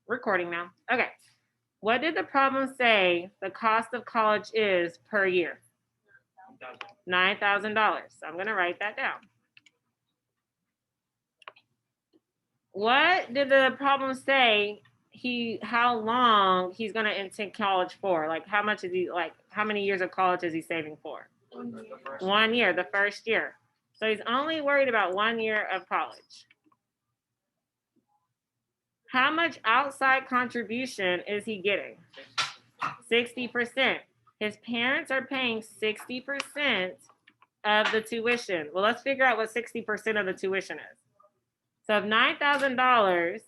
Recording now. Okay. What did the problem say the cost of college is per year? $9,000. So I'm going to write that down. What did the problem say how long he's going to attend college for? Like how much is he how many years of college is he saving for? 1 year, the first year. So he's only worried about 1 year of college. How much outside contribution is he getting? 60%. His parents are paying 60% of the tuition. Well, let's figure out what 60% of the tuition is. So if $9,000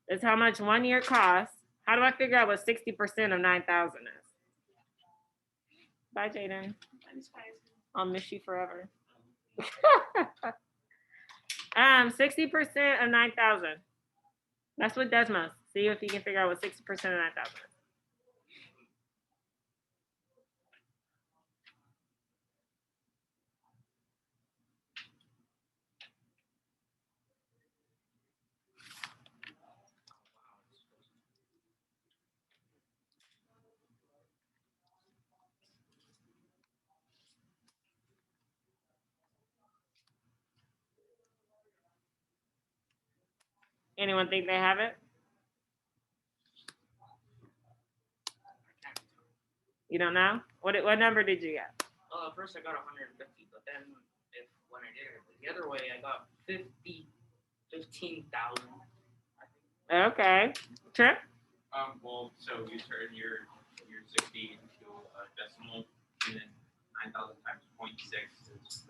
is how much 1 year costs, how do I figure out what 60% of 9,000 is? Bye, Jaden. I'll miss you forever. 60% of 9,000. That's what Desmos. See if you can figure out what 60% of 9,000 is. Anyone think they have it? You don't know? What number did you get? First I got 150, but then when I did it the other way, I got 15,000. Okay. Trip? Well, so you turn your 60 into a decimal, and then 9,000 times 0.6 is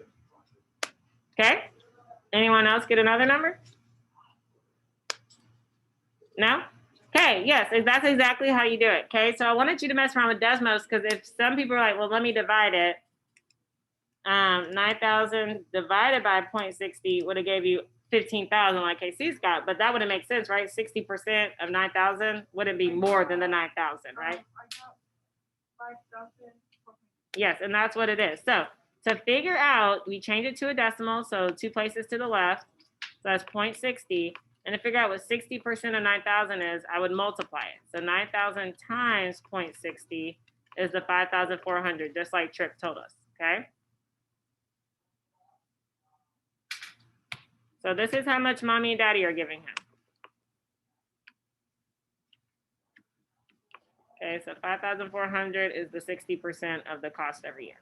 50. Okay. Anyone else get another number? No? Okay, yes, that's exactly how you do it. Okay, so I wanted you to mess around with Desmos because if some people are like, well, let me divide it. 9,000 divided by 0.60 would have gave you 15,000 like KC's got, but that wouldn't make sense, right? 60% of 9,000 wouldn't be more than the 9,000, right? Yes, and that's what it is. So to figure out, we change it to a decimal, so 2 places to the left, so that's 0.60. And to figure out what 60% of 9,000 is, I would multiply it. So 9,000 times 0.60 is the 5,400, just like Tripp told us, okay? So this is how much mommy and daddy are giving him. Okay, so 5,400 is the 60% of the cost every year.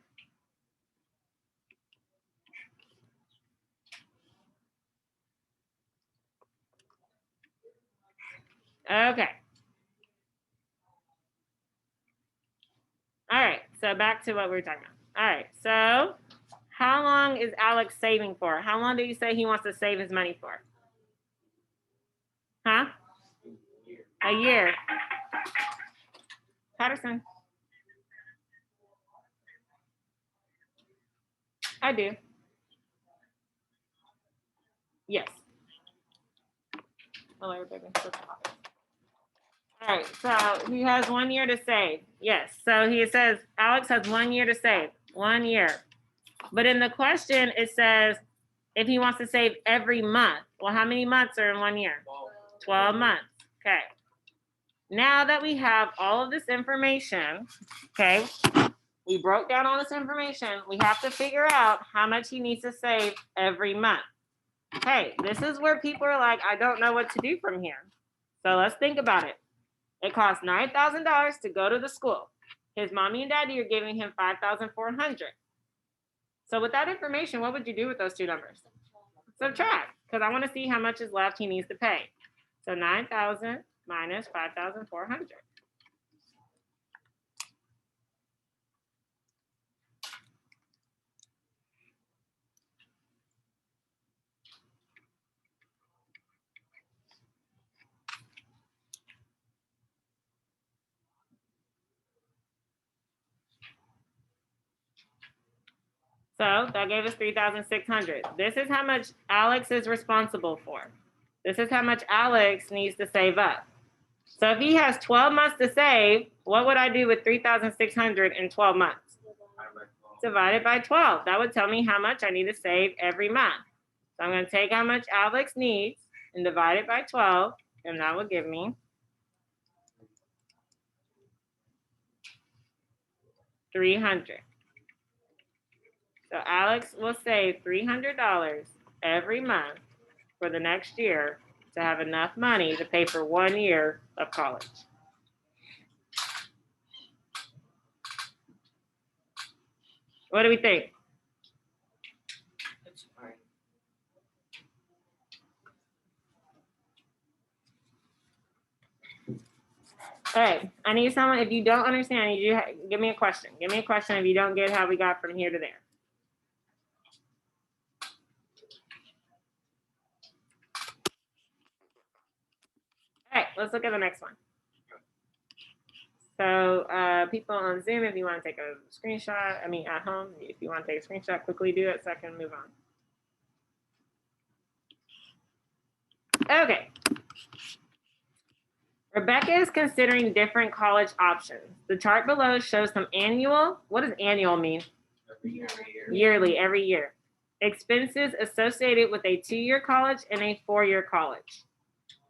Okay. All right, so back to what we were talking about. All right, so how long is Alex saving for? How long did he say he wants to save his money for? Huh? A year. Patterson. I do. Yes. Hello, baby. All right, so he has 1 year to save. Yes, so he says Alex has 1 year to save. 1 year. But in the question, it says if he wants to save every month. Well, how many months are in 1 year? 12 months. Okay. Now that we have all of this information, okay, we broke down all this information. We have to figure out how much he needs to save every month. Okay, this is where people are like, I don't know what to do from here. So let's think about it. It costs $9,000 to go to the school. His mommy and daddy are giving him $5,400. So with that information, what would you do with those two numbers? Subtract, because I want to see how much is left he needs to pay. So 9,000 minus 5,400. So that gave us 3,600. This is how much Alex is responsible for. This is how much Alex needs to save up. So if he has 12 months to save, what would I do with 3,600 in 12 months? Divided by 12. That would tell me how much I need to save every month. So I'm going to take how much Alex needs and divide it by 12, and that will give me $300. So Alex will save $300 every month for the next year to have enough money to pay for 1 year of college. What do we think? That's fine. All right, I need someone, if you don't understand, I need you to give me a question. Give me a question if you don't get how we got from here to there. All right, let's look at the next one. So people on Zoom, if you want to take a screenshot, at home, if you want to take a screenshot, quickly do it so I can move on. Okay. Rebecca is considering different college options. The chart below shows some annual, what does annual mean? Every year. Yearly, every year. Expenses associated with a 2-year college and a 4-year college.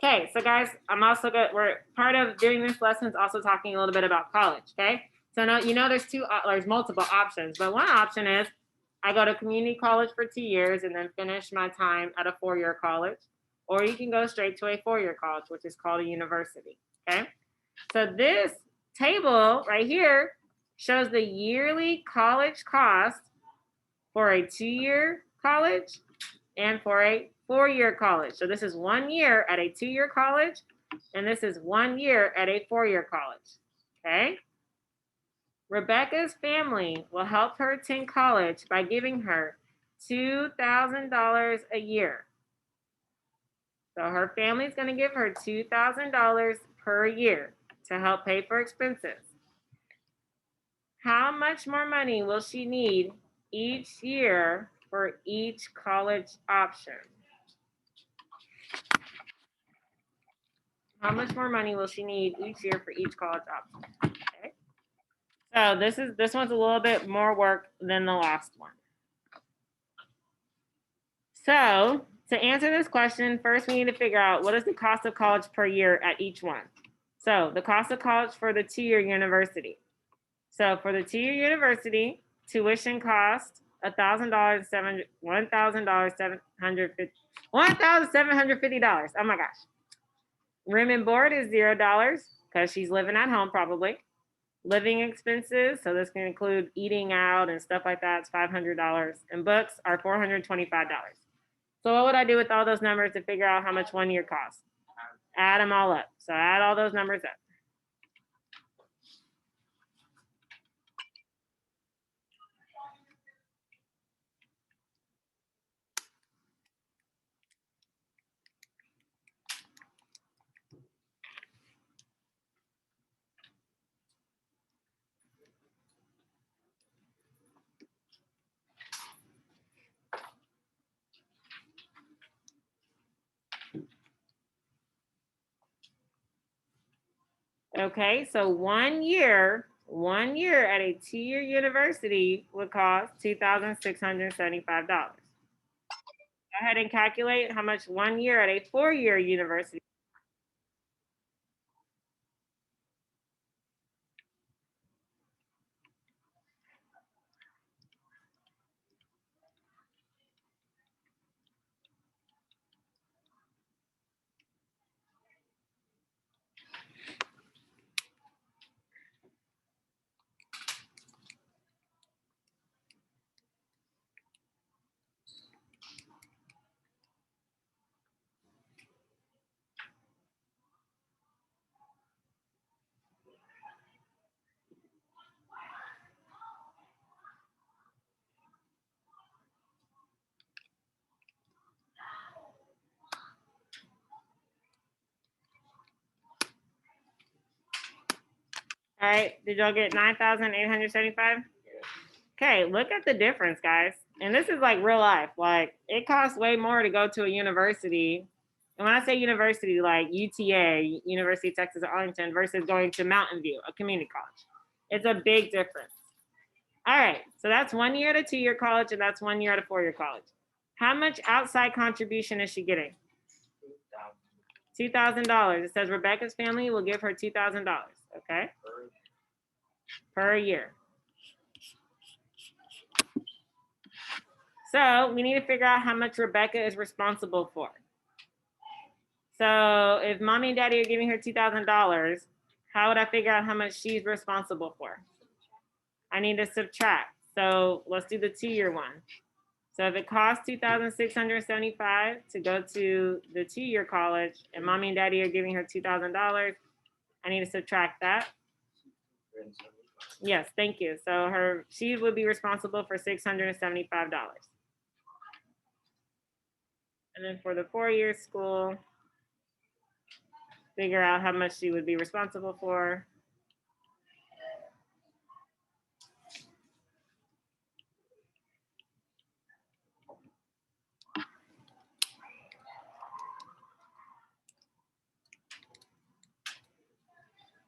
Okay, so guys, we're part of doing this lesson is also talking a little bit about college, okay? So now, there's multiple options, but one option is I go to community college for 2 years and then finish my time at a 4-year college, or you can go straight to a 4-year college, which is called a university, okay? So this table right here shows the yearly college cost for a 2-year college and for a 4-year college. So this is 1 year at a 2-year college, and this is 1 year at a 4-year college, okay? Rebecca's family will help her attend college by giving her $2,000 a year. So her family is going to give her $2,000 per year to help pay for expenses. How much more money will she need each year for each college option? How much more money will she need each year for each college option? Okay. So this one's a little bit more work than the last one. So to answer this question, first we need to figure out what is the cost of college per year at each one. So the cost of college for the 2-year university. So for the 2-year university, tuition cost $1,750. $1,750. Oh my gosh. Room and board is $0 because she's living at home probably. Living expenses, so this can include eating out and stuff like that, it's $500. And books are $425. So what would I do with all those numbers to figure out how much 1 year costs? Add them all up. So add all those numbers up. Okay, so 1 year at a 2-year university would cost $2,675. Go ahead and calculate how much 1 year at a 4-year university. All right, did y'all get 9,875? Okay, look at the difference, guys. And this is like real life. Like it costs way more to go to a university. And when I say university, like UTA, University of Texas at Arlington, versus going to Mountain View, a community college. It's a big difference. All right, so that's 1 year at a 2-year college, and that's 1 year at a 4-year college. How much outside contribution is she getting? $2,000. It says Rebecca's family will give her $2,000, okay? Per year. So we need to figure out how much Rebecca is responsible for. So if mommy and daddy are giving her $2,000, how would I figure out how much she's responsible for? I need to subtract. So let's do the 2-year one. So if it costs $2,675 to go to the 2-year college, and mommy and daddy are giving her $2,000, I need to subtract that. Yes, thank you. So she would be responsible for $675. And then for the 4-year school, figure out how much she would be responsible for.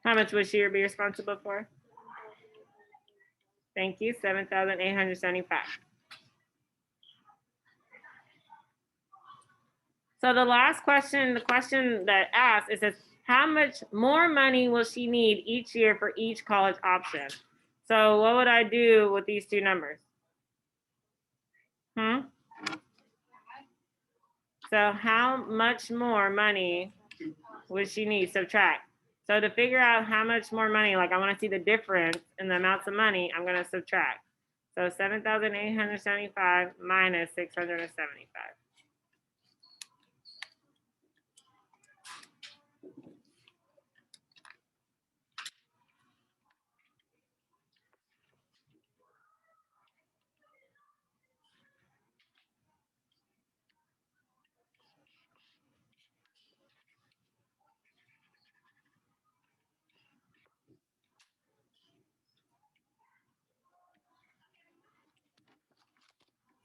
How much would she be responsible for? Thank you, $7,875. So the last question, the question that asks, it says, how much more money will she need each year for each college option? So what would I do with these two numbers? So how much more money would she need? Subtract. So to figure out how much more money, like I want to see the difference in the amounts of money, I'm going to subtract. So 7,875 minus 675.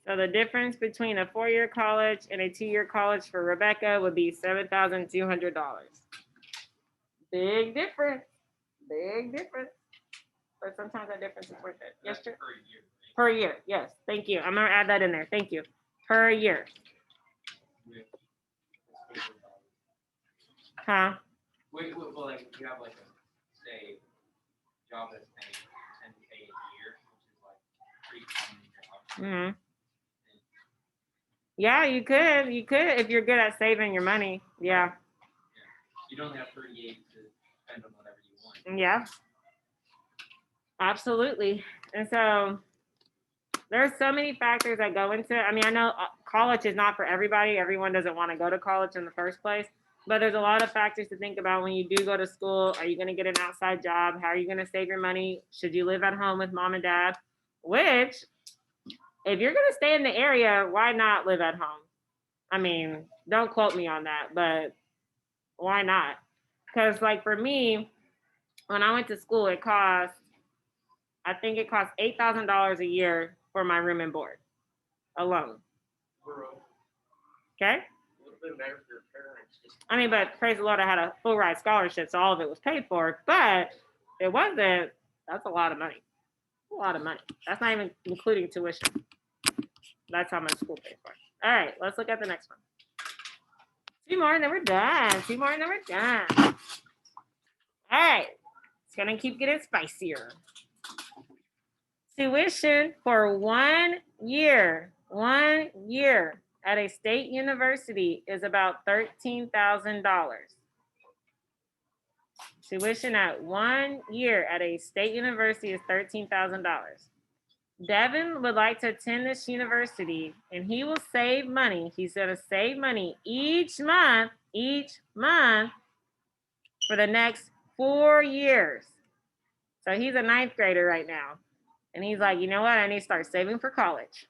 So the difference between a 4-year college and a 2-year college for Rebecca would be $7,200. Big difference. Big difference. But sometimes that difference is worth it. Yes, That's sir? per year, right? Per year. Yes. Thank you. I'm gonna add that in there. Thank you. Per year. With- Huh? Well, like, if you have like a, say, job that's paying 10K a year, which is like pretty common job. Yeah, you could. You could if you're good at saving your money. Yeah. You don't have 38 to spend on whatever you want. Yeah. Absolutely. And so there's so many factors that go into it. I mean, I know college is not for everybody. Everyone doesn't want to go to college in the first place. But there's a lot of factors to think about when you do go to school. Are you going to get an outside job? How are you going to save your money? Should you live at home with mom and dad? Which, if you're going to stay in the area, why not live at home? I mean, don't quote me on that, but why not? Because, like, for me, when I went to school, I think it cost $8,000 a year for my room and board alone. Okay? It would have been better for your parents. I mean, but praise the Lord, I had a full ride scholarship, so all of it was paid for. But it wasn't, that's a lot of money. A lot of money. That's not even including tuition. That's how much school paid for. All right, let's look at the next one. 2 more and then we're done. 2 more and then we're done. All right, it's gonna keep getting spicier. Tuition for 1 year at a state university is about $13,000. Tuition at 1 year at a state university is $13,000. Devin would like to attend this university and he will save money. He's going to save money each month for the next 4 years. So he's a 9th grader right now. And he's like, you know what? I need to start saving for college.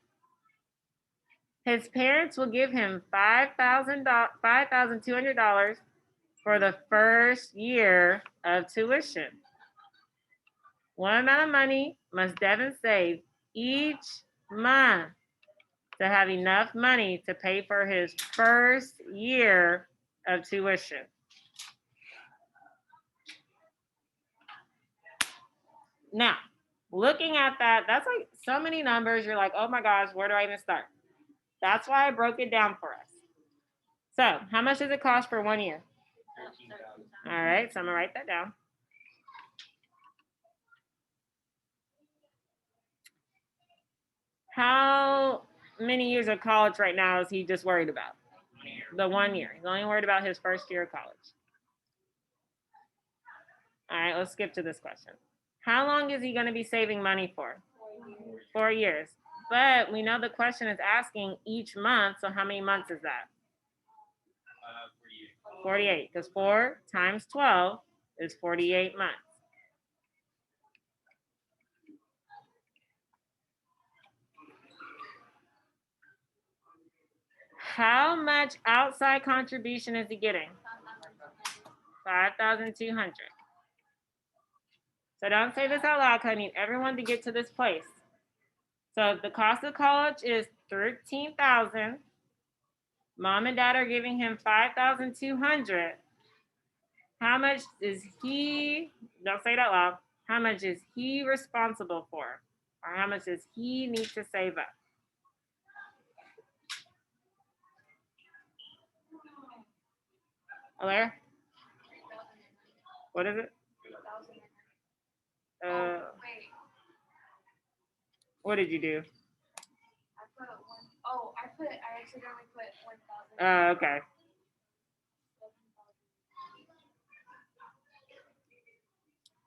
His parents will give him $5,200 for the first year of tuition. What amount of money must Devin save each month to have enough money to pay for his first year of tuition? Now, looking at that, that's like so many numbers. You're like, oh my gosh, where do I even start? That's why I broke it down for us. So, how much does it cost for 1 year? 13,000. All right, so I'm gonna write that down. many years of college right now is he just worried about? 1 year. The 1 year. He's only worried about his first year of college. All right, let's skip to this question. How long is he going to be saving money for? 4 years. But we know the question is asking each month, so how many months is that? 48, because 4 times 12 is 48 months. How much outside contribution is he getting? 5,200. So don't say this out loud because I need everyone to get to this place. So if the cost of college is 13,000, mom and dad are giving him 5,200. How much is he, don't say it out loud, how much is he responsible for? Or how much does he need to save up? Alaire? What is it? What did you do? I accidentally put 1,000. Okay.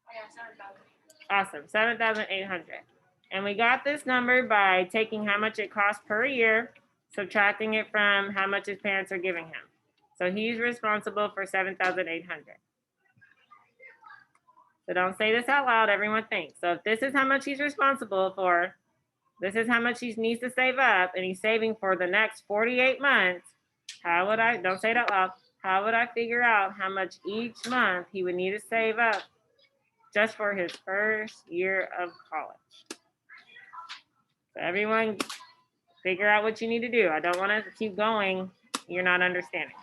Oh, yeah, 7,000. Awesome, 7,800. And we got this number by taking how much it costs per year, subtracting it from how much his parents are giving him. So he's responsible for 7,800. So don't say this out loud, everyone thinks. So if this is how much he's responsible for, this is how much he needs to save up, and he's saving for the next 48 months, how would I, don't say it out loud, how would I figure out how much each month he would need to save up just for his first year of college? So everyone figure out what you need to do. I don't want to keep going. You're not understanding.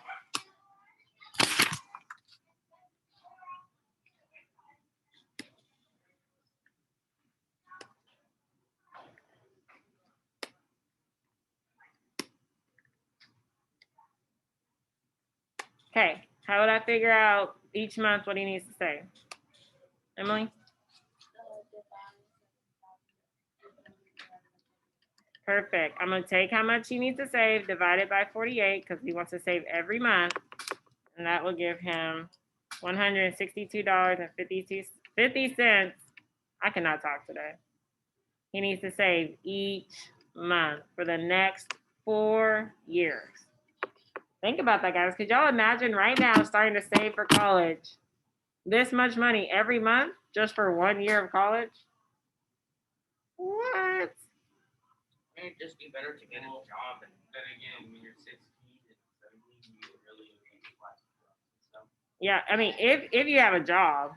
Okay, how would I figure out each month what he needs to save? Emily? Perfect. I'm going to take how much he needs to save, divide it by 48, because he wants to save every month. And that will give him $162.50. I cannot talk today. He needs to save each month for the next 4 years. Think about that, guys. Could y'all imagine right now starting to save for college this much money every month just for 1 year of college? What? It'd just be better to get a job and Then again, when you're 16 and 17, you really need classes and stuff. Yeah, I mean, if you have a job,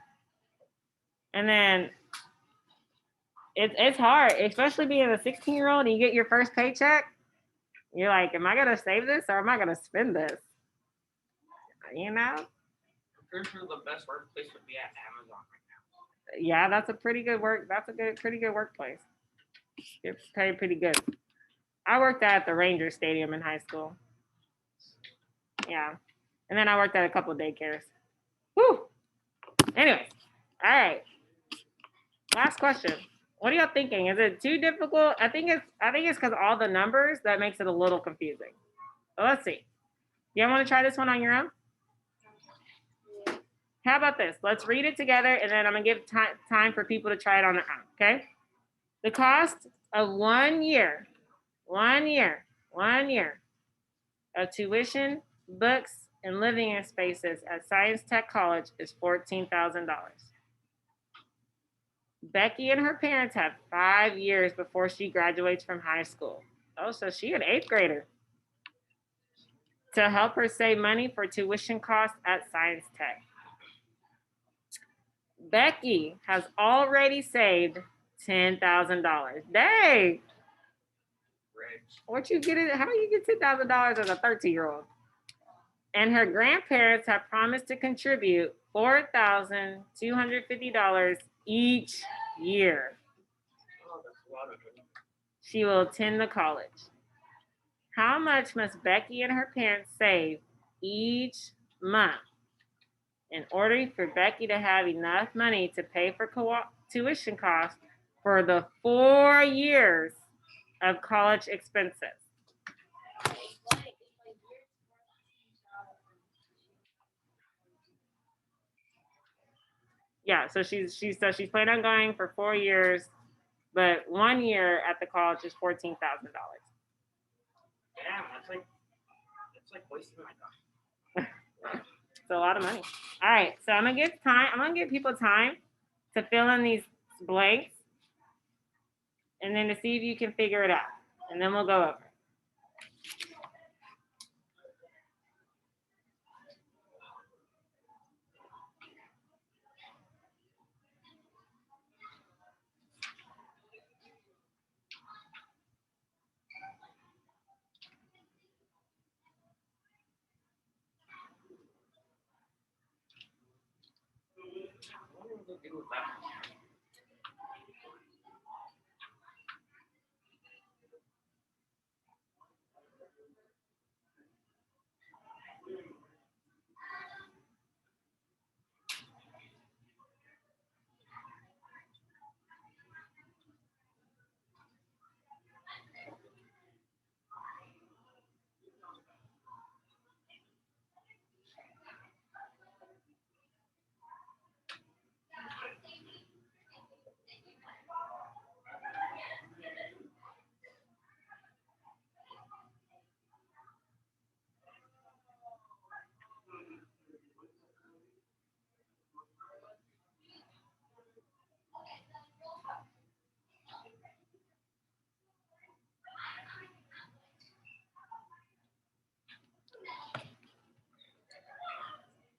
and then it's hard, especially being a 16-year-old and you get your first paycheck. You're like, am I gonna save this or am I gonna spend this? You know? I'm pretty sure the best workplace would be at Amazon right now. Yeah, that's a pretty good work. That's a pretty good workplace. It's paid pretty good. I worked at the Rangers Stadium in high school. Yeah, and then I worked at a couple of daycares. Whew. Anyways, all right. Last question. What are y'all thinking? Is it too difficult? I think it's because all the numbers that makes it a little confusing. So let's see. You want to try this one on your own? How about this? Let's read it together, and then I'm gonna give time for people to try it on their own. Okay. The cost of 1 year of tuition, books, and living spaces at Science Tech College is $14,000. Becky and her parents have 5 years before she graduates from high school. Oh, so she's an 8th grader. To help her save money for tuition costs at Science Tech. Becky has already saved $10,000. Dang! Rich. What you get it? How you get $10,000 as a 13-year-old? And her grandparents have promised to contribute $4,250 each year. Oh, that's a lot of money. She will attend the college. How much must Becky and her parents save each month in order for Becky to have enough money to pay for tuition costs for the 4 years of college expenses? Yeah, so she's planning on going for 4 years, but 1 year at the college is $14,000. Damn, that's like wasting my time. It's a lot of money. All right, so I'm gonna give people time to fill in these blanks, and then to see if you can figure it out, and then we'll go over. What do they do with that?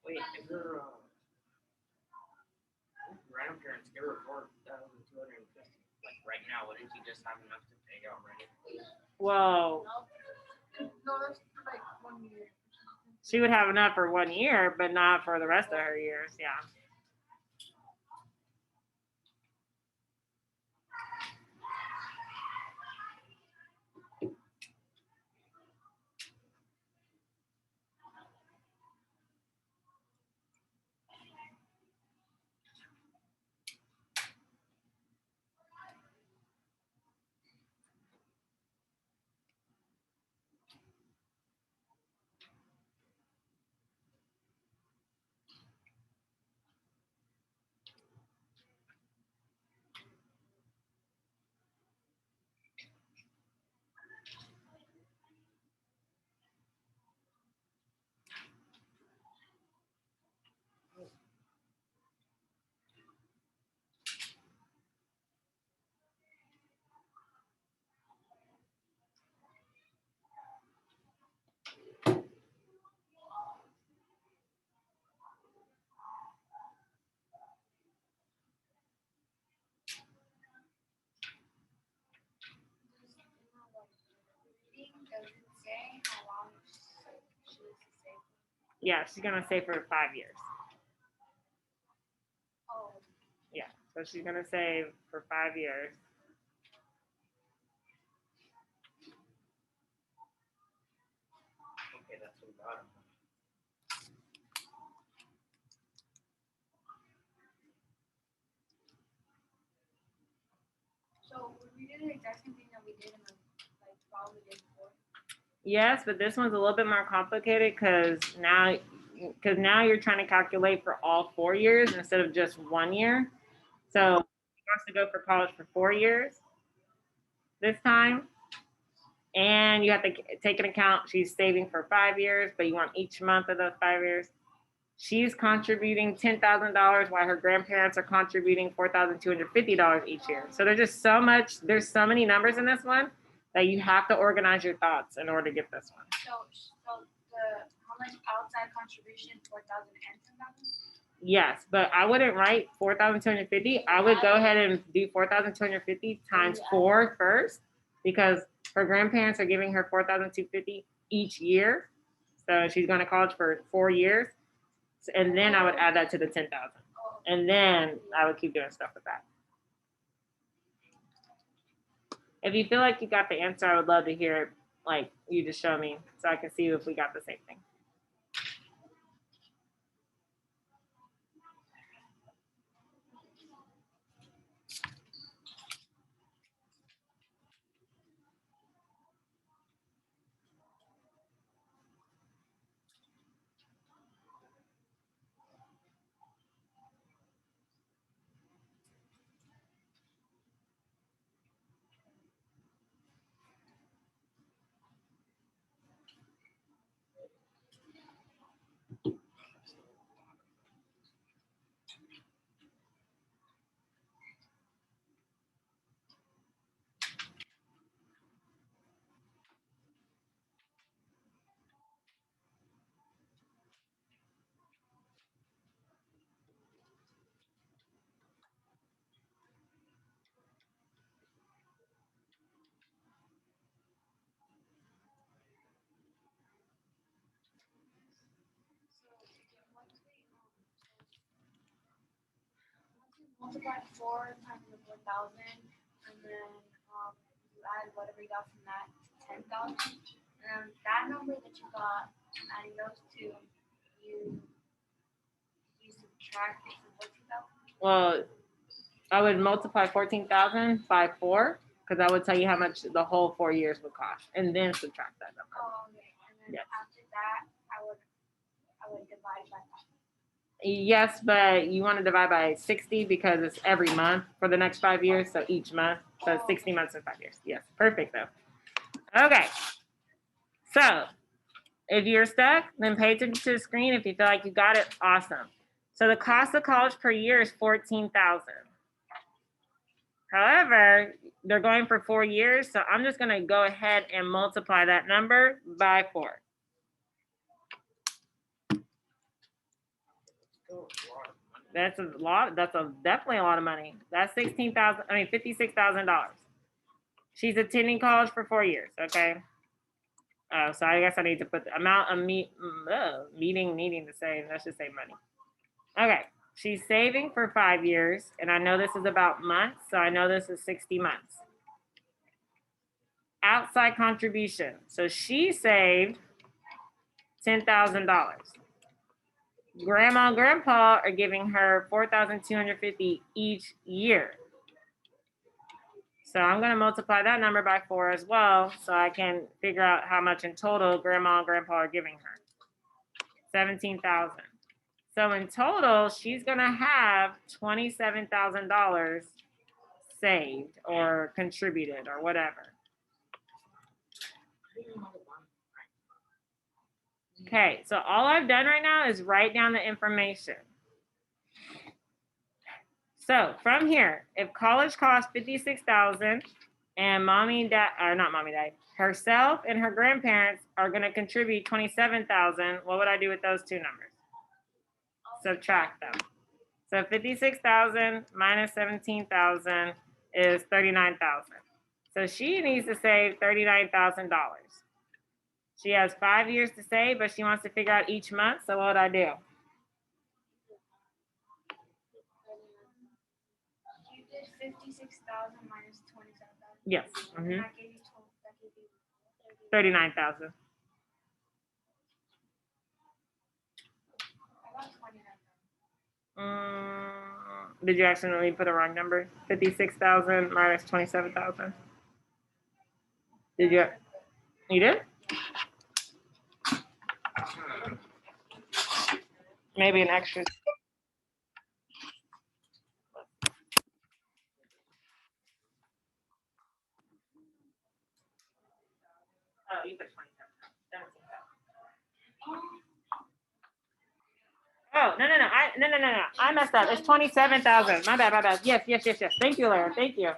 Wait, is there grandparents give her 4,250? Like right now, wouldn't you just have enough to pay already? Whoa, No, that's like 1 year. she would have enough for 1 year, but not for the rest of her years. Yeah. Does it say how long she was to save? Yeah, she's gonna save for 5 years. Oh, Yeah, so she's gonna save for 5 years. Okay, that's what we got. so we did the exact same thing that we did in the like probably the day before. Yes, but this one's a little bit more complicated because now you're trying to calculate for all 4 years instead of just 1 year. So she wants to go for college for 4 years this time. And you have to take into account she's saving for 5 years, but you want each month of those 5 years. She's contributing $10,000 while her grandparents are contributing $4,250 each year. So there's so many numbers in this one that you have to organize your thoughts in order to get this one. So the how much outside contribution 4,000 and 10,000? Yes, but I wouldn't write 4,250. I would go ahead and do 4,250 times 4 first, because her grandparents are giving her 4,250 each year. So she's going to college for 4 years. And then I would add that to the 10,000. Oh, And then I would keep doing stuff with that. If you feel like you got the answer, I would love to hear it. Like, you just show me so I can see if we got the same thing. multiply 4 times the 4,000, and then you add whatever you got from that to 10,000. And that number that you got from adding those two, you subtract it from 14,000. Well, I would multiply 14,000 by 4 because I would tell you how much the whole 4 years would cost, and then subtract that number. Oh, okay. And then Yes. after that, I would divide by 5. Yes, but you want to divide by 60 because it's every month for the next 5 years. So each month, so it's 60 months in 5 years. Yes, perfect though. Okay. So if you're stuck, then pay attention to the screen. If you feel like you got it, awesome. So the cost of college per year is $14,000. However, they're going for 4 years, so I'm just going to go ahead and multiply that number by 4. That's a lot. That's definitely a lot of money. That's $56,000. She's attending college for 4 years. Okay. Oh, so I guess I need to put the amount of needing to save. Let's just say money. Okay. She's saving for 5 years, and I know this is about months, so I know this is 60 months. Outside contribution. So she saved $10,000. Grandma and grandpa are giving her $4,250 each year. So I'm going to multiply that number by 4 as well, so I can figure out how much in total grandma and grandpa are giving her. $17,000. So in total, she's going to have $27,000 saved or contributed or whatever. Okay, so all I've done right now is write down the information. So from here, if college costs $56,000 and mommy and dad, or not mommy and dad, herself and her grandparents are going to contribute $27,000, what would I do with those two numbers? Subtract them. So 56,000 minus 17,000 is 39,000. So she needs to save $39,000. She has 5 years to save, but she wants to figure out each month. So what would I do? You did 56,000 minus 27,000. Yes. And that gave you 39,000. I got 29,000. Did you accidentally put a wrong number? 56,000 minus 27,000. Did you? You did? Maybe an extra. Oh, you put 27,000. Oh, no. I messed up. It's 27,000. My bad. Yes. Thank you, Lara. Thank you.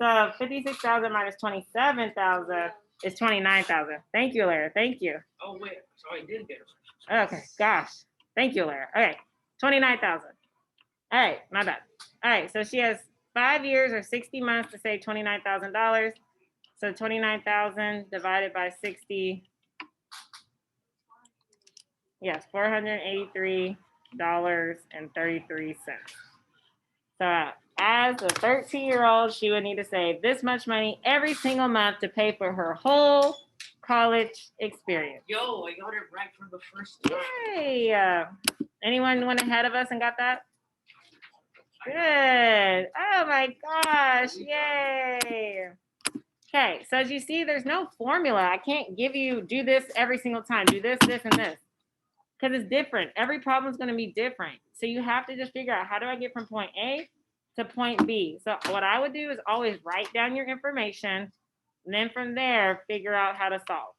So 56,000 minus 27,000 is 29,000. Thank you, Lara. Thank you. Oh, wait, so I did get it. Okay, gosh. Thank you, Lara. Okay, 29,000. All right, my bad. All right, so she has 5 years or 60 months to save $29,000. So 29,000 divided by 60. Yes, $483.33. So as a 13-year-old, she would need to save this much money every single month to pay for her whole college experience. Yo, I got it right from the first time. Yay! Anyone went ahead of us and got that? Good. Oh my gosh! Yay! Okay, so as you see, there's no formula. I can't give you do this every single time. Do this, this, and this. Because it's different. Every problem is going to be different. So you have to just figure out, how do I get from point A to point B? So what I would do is always write down your information, and then from there, figure out how to solve.